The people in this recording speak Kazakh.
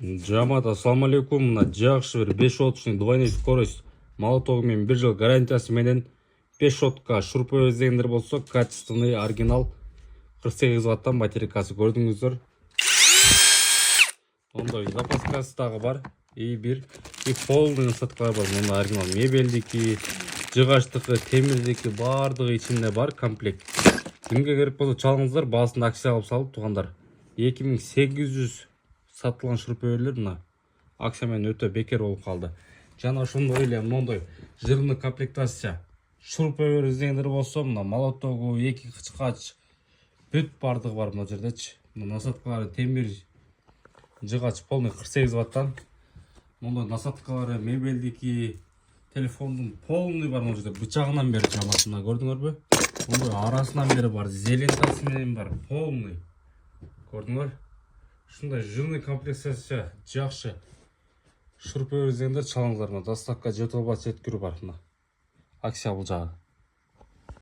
Жамат, ассаламу алейкум. Мына жақсы бір 5 отышный двойной скорость молотогымен 1 жыл гарантиясы менен 5 шотка шурпа іздегендер болса, качественный оригинал 48 ваттан батарейкасы көрдіңіздер. Ондай запаскасы тағы бар. И бір полный насадкалар бар. Мұнда оригинал мебелдеки, жығаштықы, темірдеки бардығы içinde бар комплект. Кімге керек болса чалыңыздар, басында акция алып салып туғандар. 2800 сатылған шурпелер мына акциямен өте бекер болып қалды. Жана ошондой ойлойм, мындай жирный комплектация шурпелер іздегендер болсо, мына молотогу, 2 кычкач бүт бардығы бар мына жердечи. Мына насадкалары темир, жыгач полный 48 ваттан. Мындай насадкалары мебелдики, телефондун полный бар мына жерде. Бычагынан бери жамасына көрдүңөрбү? Мындай арасынан бери бар, зелентасы менен бар, полный. Көрдүңөр? Ушундай жирный комплектация жакшы шурпа іздегендер чалыңыздар. Доставка жетіп албас жеткирүү бар мына. Акция бул жагы.